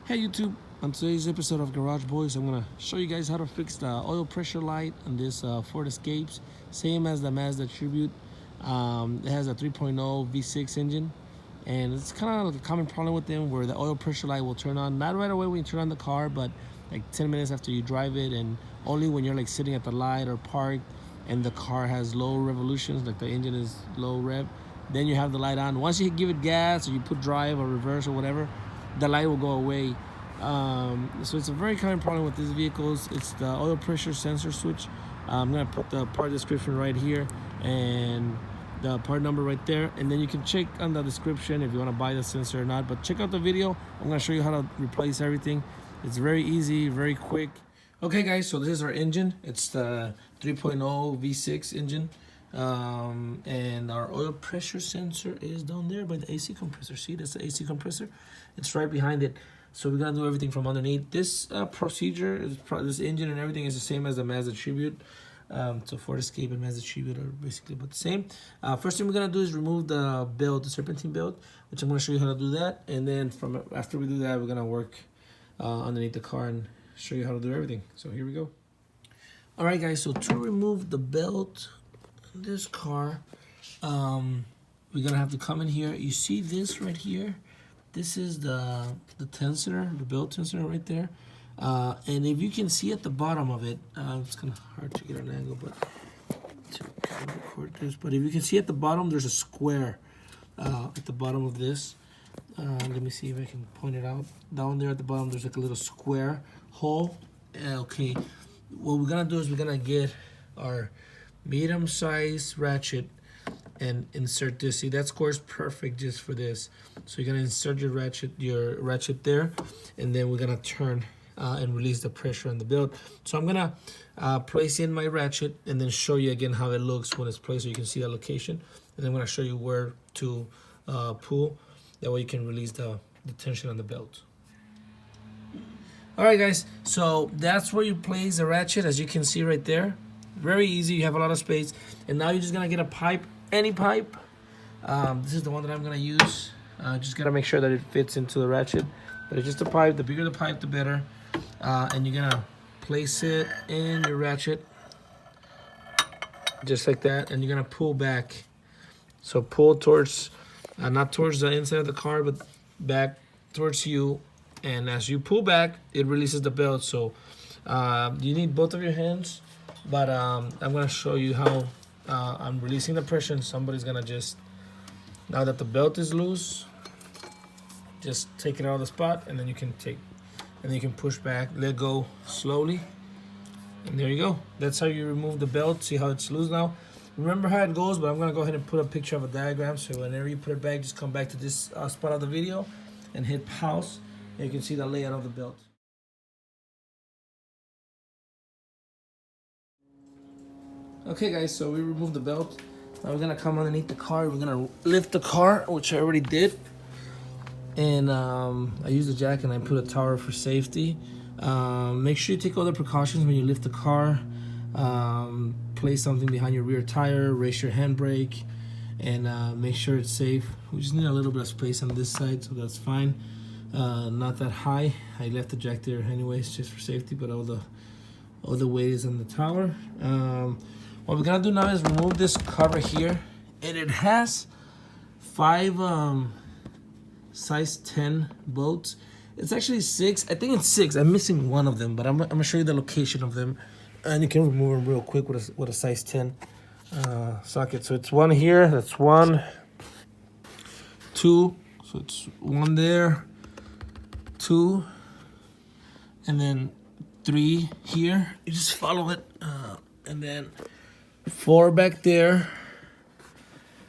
Hey YouTube, on today's episode of Garage Boys, I'm gonna show you guys how to fix the oil pressure light on this Ford Escapes, same as the Mazda Tribute. It has a 3.0 V6 engine, and it's kind of like a common problem with them where the oil pressure light will turn on, not right away when you turn on the car, but like 10 minutes after you drive it, and only when you're like sitting at the light or parked and the car has low revolutions, like the engine is low rev, then you have the light on. Once you give it gas or you put drive or reverse or whatever, the light will go away. So it's a very common problem with these vehicles. It's the oil pressure sensor switch. I'm gonna put the part description right here and the part number right there, and then you can check on the description if you want to buy the sensor or not. But check out the video. I'm gonna show you how to replace everything. It's very easy, very quick. Okay guys, so this is our engine. It's the 3.0 V6 engine. And our oil pressure sensor is down there by the AC compressor. See, that's the AC compressor. It's right behind it. So we're gonna do everything from underneath. This procedure, this engine and everything is the same as the Mazda Tribute. So Ford Escape and Mazda Tribute are basically about the same. First thing we're gonna do is remove the belt, the Serpentine belt, which I'm gonna show you how to do that. And then after we do that, we're gonna work underneath the car and show you how to do everything. So here we go. All right, guys. So to remove the belt this car, we're gonna have to come in here. You see this right here? This is the tensor, the belt tensor right there. And if you can see at the bottom of it, it's kind of hard to get an angle, but to record this. But if you can see at the bottom, there's a square at the bottom of this. Let me see if I can point it out. Down there at the bottom, there's like a little square hole. Okay, what we're gonna do is we're gonna get our medium size ratchet and insert this. See, that score is perfect just for this. So you're gonna insert your ratchet there, and then we're gonna turn and release the pressure on the belt. So I'm gonna place in my ratchet and then show you again how it looks when it's placed so you can see the location. And then I'm gonna show you where to pull. That way you can release the tension on the belt. All right guys, so that's where you place the ratchet, as you can see right there. Very easy, you have a lot of space. And now you're just gonna get a pipe, any pipe. This is the one that I'm gonna use. Just gotta make sure that it fits into the ratchet. But it's just a pipe, the bigger the pipe, the better. And you're gonna place it in your ratchet, just like that. And you're gonna pull back. So pull towards, not towards the inside of the car, but back towards you. And as you pull back, it releases the belt. So you need both of your hands. But I'm gonna show you how I'm releasing the pressure. And somebody's gonna just, now that the belt is loose, just take it out of the spot, and then you can push back, let go slowly, and there you go. That's how you remove the belt. See how it's loose now? Remember how it goes, but I'm gonna go ahead and put a picture of a diagram, so whenever you put it back, just come back to this spot of the video and hit pause, and you can see the layout of the belt. Okay guys, so we removed the belt. Now we're gonna come underneath the car. We're gonna lift the car, which I already did. And I used the jack and I put a tower for safety. Make sure you take all the precautions when you lift the car. Place something behind your rear tire, raise your handbrake, and make sure it's safe. We just need a little bit of space on this side, so that's fine. Not that high. I left the jack there anyways, just for safety, but all the weight is on the tower. What we're gonna do now is remove this cover here, and it has 5 size 10 bolts. It's actually 6. I think it's 6. I'm missing one of them, but I'm gonna show you the location of them, and you can remove them real quick with a size 10 socket. So it's one here. That's 1, 2. So it's 1 there, 2, and then 3 here. You just follow it, and then 4 back there,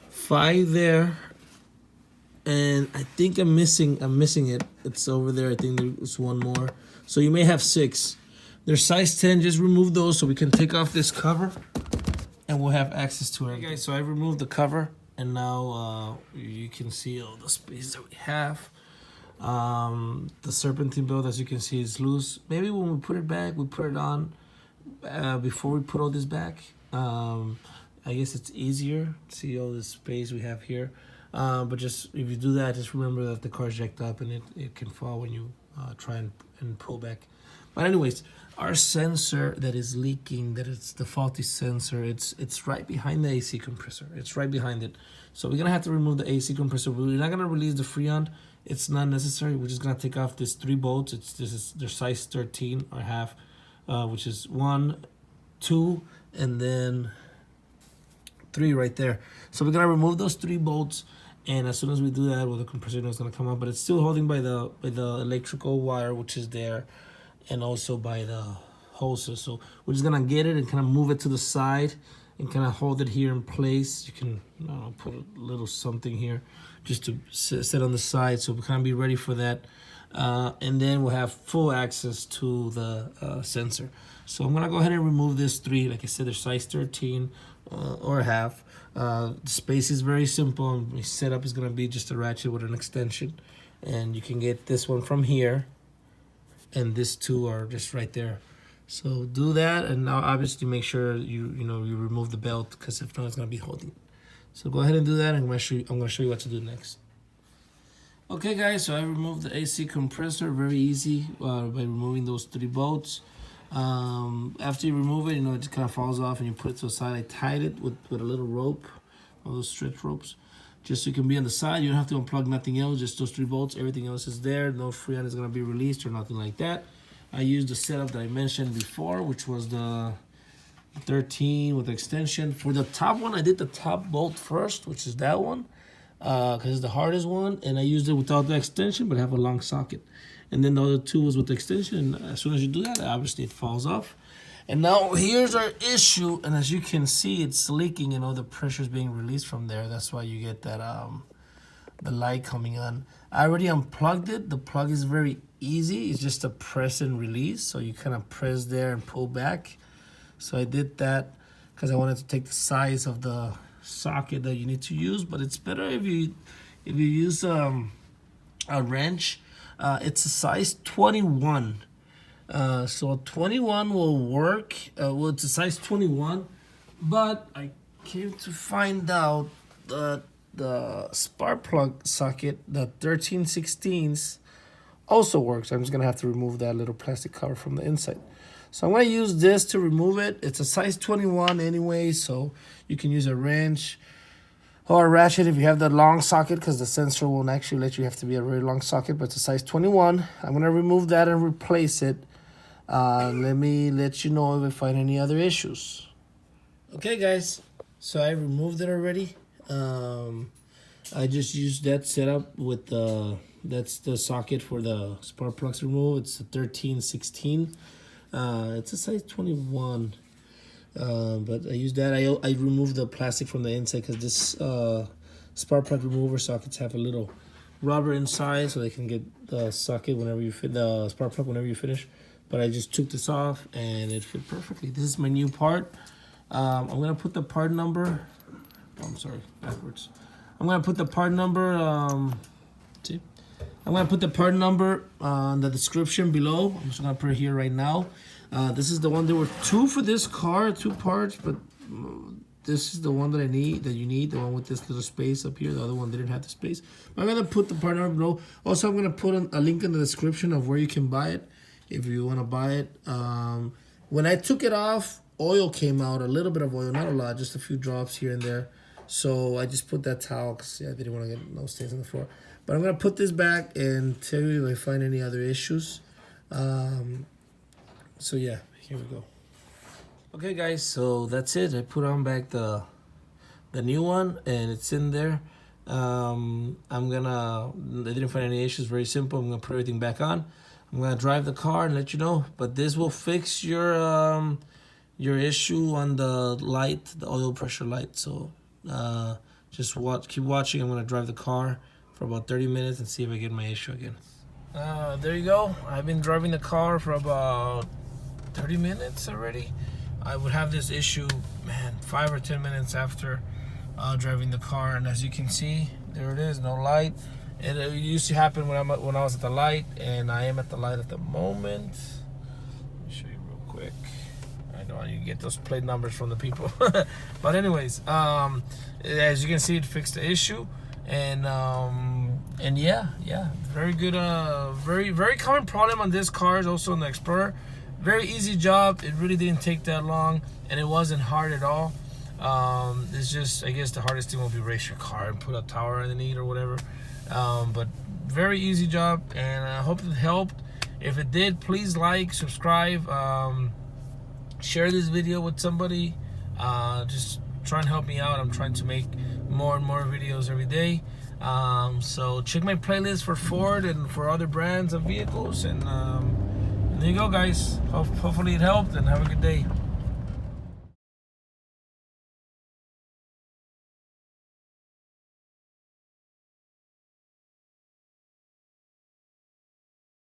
5 there, and I think I'm missing it. It's over there. I think there's one more. So you may have 6. They're size 10. Just remove those so we can take off this cover, and we'll have access to it. Okay, guys, so I removed the cover, and now you can see all the space that we have. The Serpentine belt, as you can see, is loose. Maybe when we put it back, we put it on before we put all this back. I guess it's easier to see all this space we have here. But just if you do that, just remember that the car's jacked up and it can fall when you try and pull back. But anyways, our sensor that is leaking, that it's the faulty sensor, it's right behind the AC compressor. It's right behind it. So we're gonna have to remove the AC compressor. We're not gonna release the Freon. It's not necessary. We're just gonna take off these 3 bolts. This is their size 13 or half, which is 1, 2, and then 3 right there. So we're gonna remove those 3 bolts, and as soon as we do that, well, the compressor is gonna come up, but it's still holding by the electrical wire, which is there, and also by the hoses. So we're just gonna get it and kind of move it to the side and kind of hold it here in place. You can put a little something here just to sit on the side, so we kind of be ready for that. And then we'll have full access to the sensor. So I'm gonna go ahead and remove this 3. Like I said, they're size 13 or half. The space is very simple. The setup is gonna be just a ratchet with an extension, and you can get this one from here, and this 2 are just right there. So do that, and now obviously make sure you remove the belt, because if not, it's gonna be holding. So go ahead and do that, and I'm gonna show you what to do next. Okay, guys, so I removed the AC compressor. Very easy by removing those 3 bolts. After you remove it, it just kind of falls off, and you put it to the side. I tied it with a little rope, one of those stretch ropes, just so you can be on the side. You don't have to unplug nothing else, just those 3 bolts. Everything else is there. No Freon is gonna be released or nothing like that. I used the setup that I mentioned before, which was the 13 with extension. For the top one, I did the top bolt first, which is that one, because it's the hardest one, and I used it without the extension, but I have a long socket. And then the other 2 was with the extension, and as soon as you do that, obviously it falls off. And now here's our issue, and as you can see, it's leaking, the pressure is being released from there. That's why you get that the light coming on. I already unplugged it. The plug is very easy. It's just a press and release, so you kind of press there and pull back. So I did that because I wanted to take the size of the socket that you need to use, but it's better if you use a wrench. It's a size 21, so 21 will work. Well, it's a size 21, but I came to find out that the spark plug socket, the 13/16, also works. I'm just gonna have to remove that little plastic cover from the inside. So I'm gonna use this to remove it. It's a size 21 anyway, so you can use a wrench or a ratchet if you have the long socket, because the sensor won't actually let you have to be a very long socket, but it's a size 21. I'm gonna remove that and replace it. Let me let you know if I find any other issues. Okay, guys, so I removed it already. I just used that setup with that's the socket for the spark plugs removal. It's a 13/16. It's a size 21, but I used that. I removed the plastic from the inside because this spark plug remover sockets have a little rubber inside, so they can get the socket whenever you fit the spark plug whenever you finish. But I just took this off and it fit perfectly. This is my new part. I'm gonna put the part number. Oh, I'm sorry, backwards. I'm gonna put the part number. See, I'm gonna put the part number in the description below. I'm just gonna put it here right now. This is the one. There were 2 for this car, 2 parts, but this is the one that you need, the one with this little space up here. The other one didn't have the space. I'm gonna put the part number below. Also, I'm gonna put a link in the description of where you can buy it if you wanna buy it. When I took it off, oil came out, a little bit of oil, not a lot, just a few drops here and there. So I just put that towel because I didn't want to get no stains on the floor. But I'm going to put this back and tell you if I find any other issues. So yeah, here we go. Okay, guys, so that's it. I put on back the new one, and it's in there. I didn't find any issues. Very simple. I'm going to put everything back on. I'm going to drive the car and let you know. But this will fix your issue on the light, the oil pressure light. So just keep watching. I'm gonna drive the car for about 30 minutes and see if I get my issue again. There you go. I've been driving the car for about 30 minutes already. I would have this issue, man, 5 or 10 minutes after driving the car, and as you can see, there it is, no light. It used to happen when I was at the light, and I am at the light at the moment. Let me show you real quick. I know you get those plate numbers from the people. But anyways, as you can see, it fixed the issue. And yeah, very good. Very common problem on this car is also on the Explorer. Very easy job. It really didn't take that long, and it wasn't hard at all. It's just, I guess the hardest thing will be race your car and put a tower underneath or whatever. But very easy job, and I hope it helped. If it did, please like, subscribe, share this video with somebody. Just try and help me out. I'm trying to make more and more videos every day. So check my playlist for Ford and for other brands of vehicles, and there you go, guys. Hopefully it helped, and have a good day.